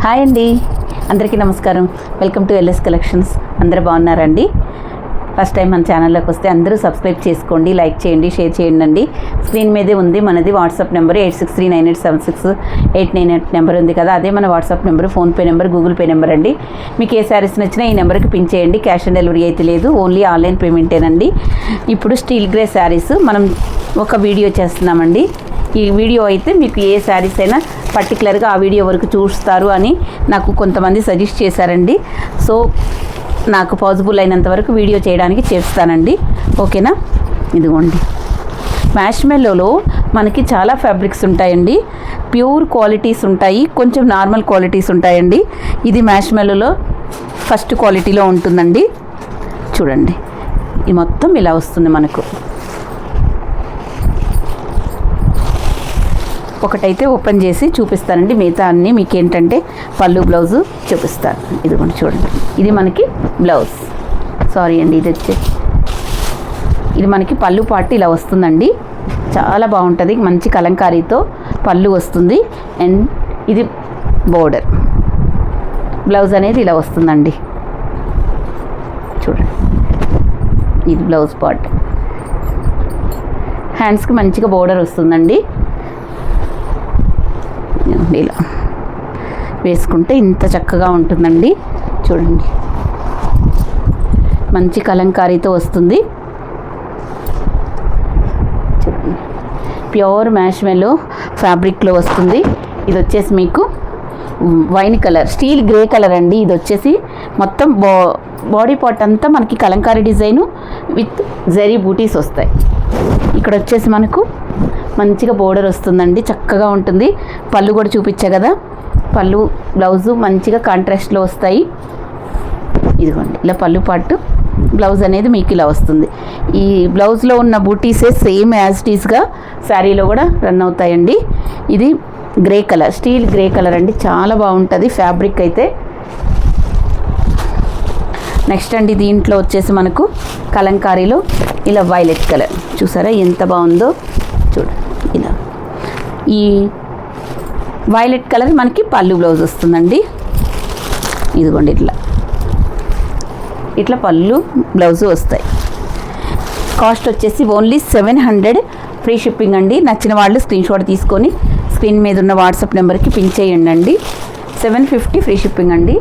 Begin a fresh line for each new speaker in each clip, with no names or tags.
Hi అండి, అందరికీ నమస్కారం. Welcome to LS collections. అందరూ బాగున్నారండి? ఫస్ట్ టైం మన ఛానల్లోకి వస్తే అందరూ సబ్స్క్రైబ్ చేసుకోండి, లైక్ చేయండి, షేర్ చేయండి అండి. స్క్రీన్ మీదే ఉంది మనది వాట్సాప్ నెంబర్ 8639876898 నెంబర్ ఉంది కదా, అదే మన WhatsApp number, PhonePe number, Google pay number అండి. మీకు ఏ శారీస్ నచ్చినా ఈ నెంబర్కి పిన్ చేయండి. క్యాష్ ఆన్ డెలివరీ అయితే లేదు, ఓన్లీ ఆన్లైన్ పేమెంటేనండి. ఇప్పుడు స్టీల్ గ్రే శారీస్ మనం ఒక వీడియో చేస్తున్నామండి. ఈ వీడియో అయితే మీకు ఏ శారీస్ అయినా పర్టికులర్గా ఆ వీడియో వరకు చూస్తారు అని నాకు కొంతమంది సజెస్ట్ చేశారండి. సో నాకు పాసిబుల్ అయినంత వరకు వీడియో చేయడానికి చేస్తానండి, ఓకేనా? ఇదిగోండి, మ్యాష్మెల్లోలో మనకి చాలా ఫ్యాబ్రిక్స్ ఉంటాయండి. ప్యూర్ క్వాలిటీస్ ఉంటాయి, కొంచెం నార్మల్ క్వాలిటీస్ ఉంటాయండి. ఇది మ్యాష్మెల్లోలో ఫస్ట్ క్వాలిటీలో ఉంటుందండి. చూడండి, ఇది మొత్తం ఇలా వస్తుంది మనకు. ఒకటైతే ఓపెన్ చేసి చూపిస్తానండి, మిగతా అన్నీ మీకు ఏంటంటే పళ్ళు బ్లౌజు చూపిస్తాను. ఇదిగోండి చూడండి, ఇది మనకి బ్లౌజ్. సారీ అండి, ఇది మనకి పళ్ళు పాటు ఇలా వస్తుందండి. చాలా బాగుంటుంది, మంచి కలంకారీతో పళ్ళు వస్తుంది. అండ్ ఇది బోర్డర్, బ్లౌజ్ అనేది ఇలా వస్తుందండి. చూడండి, ఇది బ్లౌజ్ పార్ట్. హ్యాండ్స్కి మంచిగా బోర్డర్ వస్తుందండి. ఇలా వేసుకుంటే ఇంత చక్కగా ఉంటుందండి. చూడండి, మంచి కలంకారీతో వస్తుంది. చూడండి, ప్యూర్ మ్యాష్మెల్లో ఫ్యాబ్రిక్లో వస్తుంది. ఇది వచ్చేసి మీకు wine colour, steel grey colour అండి. ఇది వచ్చేసి మొత్తం బాడీ పార్ట్ అంతా మనకి కలంకారీ డిజైను విత్ జరీ బూటీస్ వస్తాయి. ఇక్కడ వచ్చేసి మనకు మంచిగా బోర్డర్ వస్తుందండి, చక్కగా ఉంటుంది. పళ్ళు కూడా చూపించా కదా, పళ్ళు బ్లౌజు మంచిగా కాంట్రాస్ట్లో వస్తాయి. ఇదిగోండి, ఇలా పళ్ళు పాటు బ్లౌజ్ అనేది మీకు ఇలా వస్తుంది. ఈ బ్లౌజ్లో ఉన్న బూటీసే సేమ్ యాజ్ ఇట్ ఈస్గా శారీలో కూడా రన్ అవుతాయండి. ఇది grey colour, steel grey colour అండి, చాలా బాగుంటుంది ఫ్యాబ్రిక్ అయితే. నెక్స్ట్ అండి, దీంట్లో వచ్చేసి మనకు కలంకారీలో ఇలా వైలెట్ కలర్, చూసారా ఎంత బాగుందో. చూడండి, ఇలా ఈ వైలెట్ కలర్ మనకి పళ్ళు బ్లౌజ్ వస్తుందండి. ఇదిగోండి, ఇట్లా పళ్ళు బ్లౌజు వస్తాయి. కాస్ట్ వచ్చేసి ఓన్లీ 700 ఫ్రీ షిప్పింగ్ అండి. నచ్చిన వాళ్ళు స్క్రీన్ షాట్ తీసుకొని స్క్రీన్ మీద ఉన్న వాట్సాప్ నెంబర్కి పిన్ చేయండి అండి. 750 ఫ్రీ షిప్పింగ్ అండి.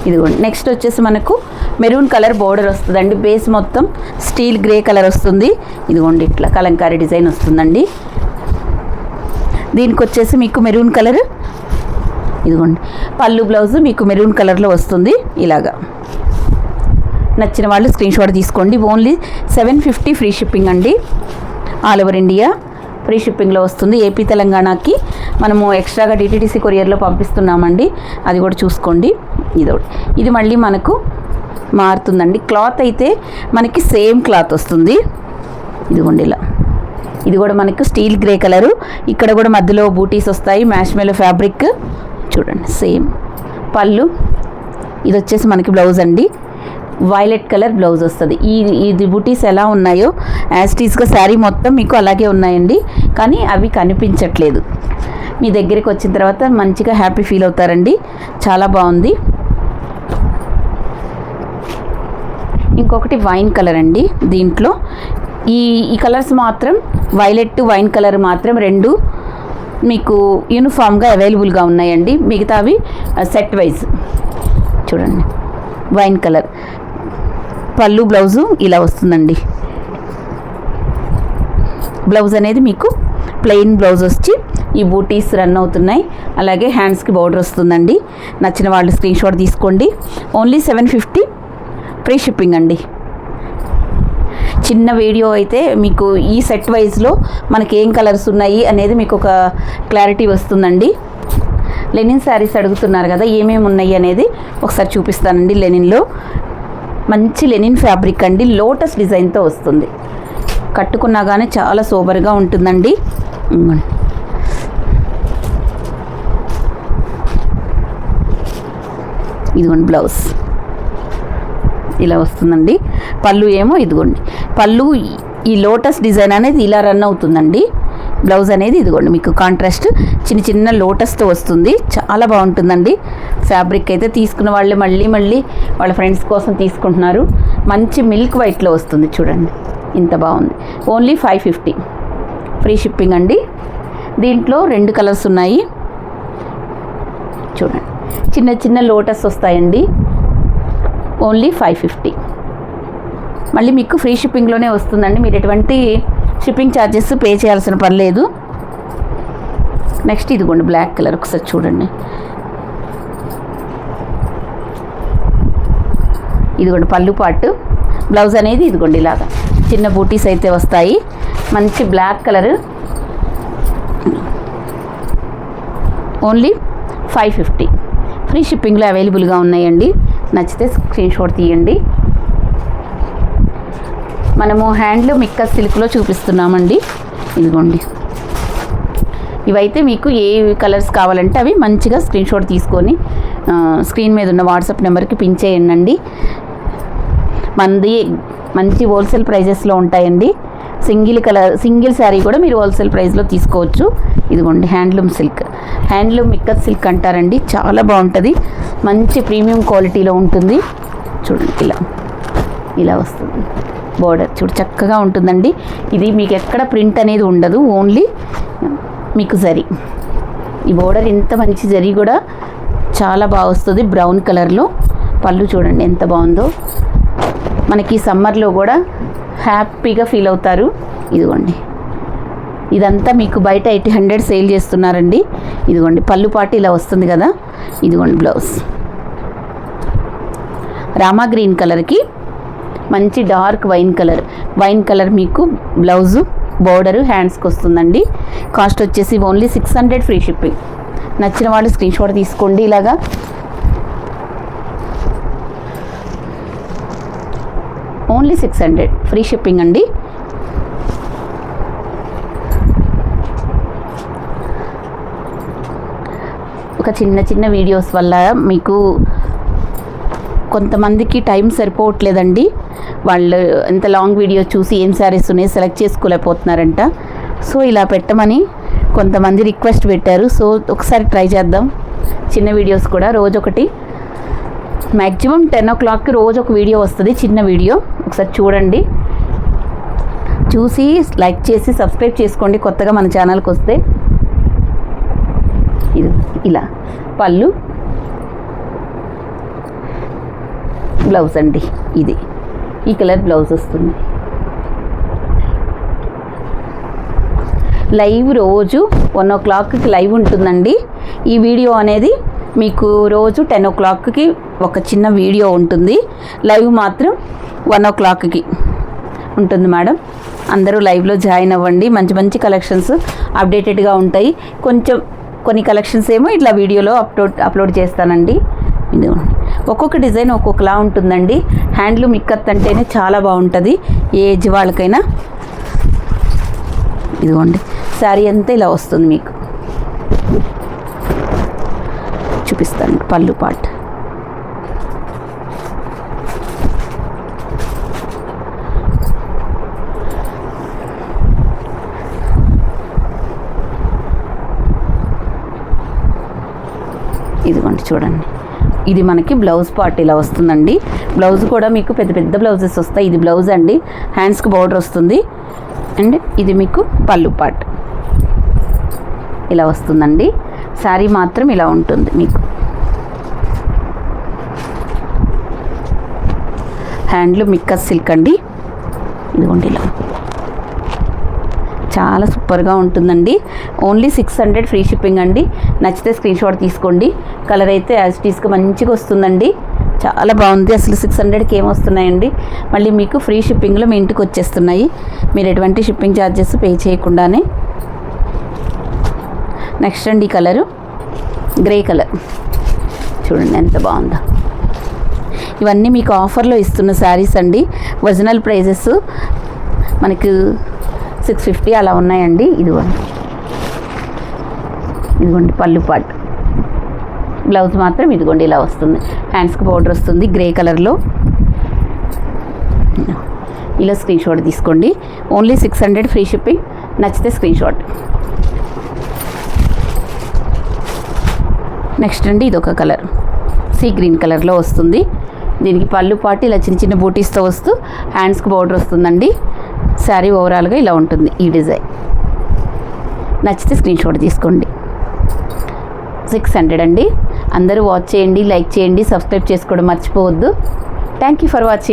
ఇదిగోండి, నెక్స్ట్ వచ్చేసి మనకు మెరూన్ కలర్ బోర్డర్ వస్తుందండి. బేస్ మొత్తం స్టీల్ గ్రే కలర్ వస్తుంది. ఇదిగోండి, ఇట్లా కలంకారీ డిజైన్ వస్తుందండి. దీనికి వచ్చేసి మీకు మెరూన్ కలర్, ఇదిగోండి పళ్ళు బ్లౌజు మీకు మెరూన్ కలర్లో వస్తుంది. ఇలాగా నచ్చిన వాళ్ళు స్క్రీన్ షాట్ తీసుకోండి. ఓన్లీ 750 ఫ్రీ షిప్పింగ్ అండి. ఆల్ ఓవర్ ఇండియా ఫ్రీ షిప్పింగ్లో వస్తుంది. ఏపీ తెలంగాణకి మనము ఎక్స్ట్రాగా డిటిడిసి కొరియర్లో పంపిస్తున్నామండి, అది కూడా చూసుకోండి. ఇది మళ్ళీ మనకు మారుతుందండి. క్లాత్ అయితే మనకి సేమ్ క్లాత్ వస్తుంది. ఇదిగోండి, ఇలా ఇది కూడా మనకు స్టీల్ గ్రే కలరు. ఇక్కడ కూడా మధ్యలో బూటీస్ వస్తాయి, మ్యాష్మెల్లో ఫ్యాబ్రిక్. చూడండి, సేమ్ పళ్ళు. ఇది వచ్చేసి మనకి బ్లౌజ్ అండి, వైలెట్ కలర్ బ్లౌజ్ వస్తుంది. ఇది బూటీస్ ఎలా ఉన్నాయో యాజ్ ఇట్ ఈస్గా శారీ మొత్తం మీకు అలాగే ఉన్నాయండి, కానీ అవి కనిపించట్లేదు. మీ దగ్గరికి వచ్చిన తర్వాత మంచిగా హ్యాపీ ఫీల్ అవుతారండి. చాలా బాగుంది. ఇంకొకటి వైన్ కలర్ అండి. దీంట్లో ఈ కలర్స్ మాత్రం వైలెట్, వైన్ కలర్ మాత్రం రెండు మీకు యూనిఫామ్గా అవైలబుల్గా ఉన్నాయండి. మిగతావి సెట్ వైజ్. చూడండి, వైన్ కలర్ పళ్ళు బ్లౌజు ఇలా వస్తుందండి. బ్లౌజ్ అనేది మీకు ప్లెయిన్ బ్లౌజ్ వచ్చి ఈ బూటీస్ రన్ అవుతున్నాయి. అలాగే హ్యాండ్స్కి బోర్డర్ వస్తుందండి. నచ్చిన వాళ్ళు స్క్రీన్ షాట్ తీసుకోండి. ఓన్లీ 750 ఫ్రీ షిప్పింగ్ అండి. చిన్న వీడియో అయితే మీకు ఈ సెట్ వైజ్లో మనకి ఏం కలర్స్ ఉన్నాయి అనేది మీకు ఒక క్లారిటీ వస్తుందండి. లెనిన్ శారీస్ అడుగుతున్నారు కదా, ఏమేమి ఉన్నాయి అనేది ఒకసారి చూపిస్తానండి. లెనిన్లో మంచి లెనిన్ ఫ్యాబ్రిక్ అండి, లోటస్ డిజైన్తో వస్తుంది. కట్టుకున్నా కానీ చాలా సోబర్గా ఉంటుందండి. ఇదిగోండి, బ్లౌజ్ ఇలా వస్తుందండి. పళ్ళు ఏమో ఇదిగోండి, పళ్ళు ఈ లోటస్ డిజైన్ అనేది ఇలా రన్ అవుతుందండి. బ్లౌజ్ అనేది ఇదిగోండి మీకు కాంట్రాస్ట్ చిన్న చిన్న లోటస్తో వస్తుంది. చాలా బాగుంటుందండి. ఫ్యాబ్రిక్ అయితే తీసుకున్న వాళ్ళే మళ్ళీ వాళ్ళ ఫ్రెండ్స్ కోసం తీసుకుంటున్నారు. మంచి మిల్క్ వైట్లో వస్తుంది చూడండి, ఇంత బాగుంది. ఓన్లీ 550 ఫ్రీ షిప్పింగ్ అండి. దీంట్లో 2 కలర్స్ ఉన్నాయి చూడండి. చిన్న చిన్న లోటస్ వస్తాయండి. ఓన్లీ 550. మళ్ళీ మీకు ఫ్రీ షిప్పింగ్లోనే వస్తుందండి. మీరు ఎటువంటి షిప్పింగ్ ఛార్జెస్ పే చేయాల్సిన పని లేదు. నెక్స్ట్ ఇదిగోండి బ్లాక్ కలర్, ఒకసారి చూడండి. ఇదిగోండి పళ్ళు పాటు, బ్లౌజ్ అనేది ఇదిగోండి ఇలాగా చిన్న బూటీస్ అయితే వస్తాయి. మంచి బ్లాక్ కలర్. ఓన్లీ 550 ఫ్రీ షిప్పింగ్లో అవైలబుల్గా ఉన్నాయండి. నచ్చితే స్క్రీన్ షాట్ తీయండి. మనము హ్యాండ్లూమ్ మిక్కస్ సిల్క్లో చూపిస్తున్నామండి. ఇదిగోండి ఇవైతే మీకు ఏ కలర్స్ కావాలంటే అవి మంచిగా స్క్రీన్ షాట్ తీసుకొని స్క్రీన్ మీద ఉన్న వాట్సాప్ నెంబర్కి పిన్ చేయండి. మంచి హోల్సేల్ ప్రైజెస్లో ఉంటాయండి. సింగిల్ శారీ కూడా మీరు హోల్సేల్ ప్రైస్లో తీసుకోవచ్చు. ఇదిగోండి హ్యాండ్లూమ్ సిల్క్, హ్యాండ్లూమ్ మిక్కత్ సిల్క్ అంటారండి. చాలా బాగుంటుంది, మంచి ప్రీమియం క్వాలిటీలో ఉంటుంది. చూడండి ఇలా వస్తుంది. బోర్డర్ చూడు చక్కగా ఉంటుందండి. ఇది మీకు ఎక్కడ ప్రింట్ అనేది ఉండదు, ఓన్లీ మీకు జరీ. ఈ బోర్డర్ ఇంత మంచి జరీ కూడా చాలా బాగా వస్తుంది. బ్రౌన్ కలర్లో పళ్ళు చూడండి ఎంత బాగుందో. మనకి సమ్మర్లో కూడా హ్యాపీగా ఫీల్ అవుతారు. ఇదిగోండి ఇదంతా మీకు బయట 800 సేల్ చేస్తున్నారండి. ఇదిగోండి పళ్ళు పాటు ఇలా వస్తుంది కదా. ఇదిగోండి బ్లౌజ్ రామా గ్రీన్ కలర్కి మంచి డార్క్ వైన్ కలర్ మీకు బ్లౌజు, బోర్డరు, హ్యాండ్స్కి వస్తుందండి. కాస్ట్ వచ్చేసి ఓన్లీ 600 ఫ్రీ షిప్పింగ్. నచ్చిన వాళ్ళు స్క్రీన్ షాట్ తీసుకోండి. ఇలాగా ఓన్లీ 600 ఫ్రీ షిప్పింగ్ అండి. ఒక చిన్న వీడియోస్ వల్ల మీకు కొంతమందికి టైం సరిపోవట్లేదండి. వాళ్ళు ఎంత లాంగ్ వీడియో చూసి ఏం శారీస్ ఉన్నాయి సెలెక్ట్ చేసుకోలేకపోతున్నారంట. సో ఇలా పెట్టమని కొంతమంది రిక్వెస్ట్ పెట్టారు. సో ఒకసారి ట్రై చేద్దాం. చిన్న వీడియోస్ కూడా రోజొకటి, మ్యాక్సిమం 10 o'clockకి రోజు ఒక వీడియో వస్తుంది, చిన్న వీడియో. ఒకసారి చూడండి, చూసి లైక్ చేసి సబ్స్క్రైబ్ చేసుకోండి కొత్తగా మన ఛానల్కి వస్తే. ఇది ఇలా పళ్ళు, బ్లౌజ్ అండి. ఇది ఈ కలర్ బ్లౌజ్ వస్తుంది. లైవ్ రోజు 1 o'clockకి లైవ్ ఉంటుందండి. ఈ వీడియో అనేది మీకు రోజు 10 o'clockకి ఒక చిన్న వీడియో ఉంటుంది. లైవ్ మాత్రం 1 o'clockకి ఉంటుంది మేడం. అందరూ లైవ్లో జాయిన్ అవ్వండి. మంచి కలెక్షన్స్ అప్డేటెడ్గా ఉంటాయి. కొన్ని కలెక్షన్స్ ఏమో ఇట్లా వీడియోలో అప్లోడ్ చేస్తానండి. ఇదిగోండి ఒక్కొక్క డిజైన్ ఒక్కొక్కలా ఉంటుందండి. హ్యాండ్లూమ్ ఇక్కత్ అంటేనే చాలా బాగుంటుంది ఏ ఏజ్ వాళ్ళకైనా. ఇదిగోండి శారీ అంతా ఇలా వస్తుంది మీకు. చూపిస్తాను పళ్ళు పార్ట్. ఇదిగోండి చూడండి, ఇది మనకి బ్లౌజ్ పార్ట్ ఇలా వస్తుందండి. బ్లౌజ్ కూడా మీకు పెద్ద బ్లౌజెస్ వస్తాయి. ఇది బ్లౌజ్ అండి, హ్యాండ్స్కి బోర్డర్ వస్తుంది. అండ్ ఇది మీకు పళ్ళు పార్ట్ ఇలా వస్తుందండి. శారీ మాత్రం ఇలా ఉంటుంది మీకు. హ్యాండ్లూమ్ మిక్కస్ సిల్క్ అండి. ఇదిగోండి ఇలా చాలా సూపర్గా ఉంటుందండి. ఓన్లీ 600 ఫ్రీ షిప్పింగ్ అండి. నచ్చితే స్క్రీన్ షాట్ తీసుకోండి. కలర్ అయితే యాజ్ ఇట్ ఈస్గా మంచిగా వస్తుందండి. చాలా బాగుంది. అసలు 600కి ఏమొస్తున్నాయండి. మళ్ళీ మీకు ఫ్రీ షిప్పింగ్లో మీ ఇంటికి వచ్చేస్తున్నాయి. మీరు ఎటువంటి షిప్పింగ్ ఛార్జెస్ పే చేయకుండానే. నెక్స్ట్ అండి ఈ కలరు గ్రే కలర్ చూడండి ఎంత బాగుందో. ఇవన్నీ మీకు ఆఫర్లో ఇస్తున్న శారీస్ అండి. ఒరిజినల్ ప్రైజెస్ మనకు 650 అలా ఉన్నాయండి. ఇదిగోండి పళ్ళు పాట్, బ్లౌజ్ మాత్రం ఇదిగోండి ఇలా వస్తుంది. హ్యాండ్స్కి బోర్డర్ వస్తుంది గ్రే కలర్లో. ఇలా స్క్రీన్ షాట్ తీసుకోండి. Only 600 free shipping. నచ్చితే స్క్రీన్ షాట్. నెక్స్ట్ అండి ఇదొక కలర్ సీ గ్రీన్ కలర్లో వస్తుంది. దీనికి పళ్ళు పాటు ఇలా చిన్న చిన్న బూటీస్తో వస్తూ హ్యాండ్స్కి బోర్డర్ వస్తుందండి. శారీ ఓవరాల్గా ఇలా ఉంటుంది ఈ డిజైన్. నచ్చితే స్క్రీన్ షాట్ తీసుకోండి. 600 అండి. అందరూ వాచ్ చేయండి, లైక్ చేయండి, సబ్స్క్రైబ్ చేసుకోవడం మర్చిపోవద్దు. Thank you for watching.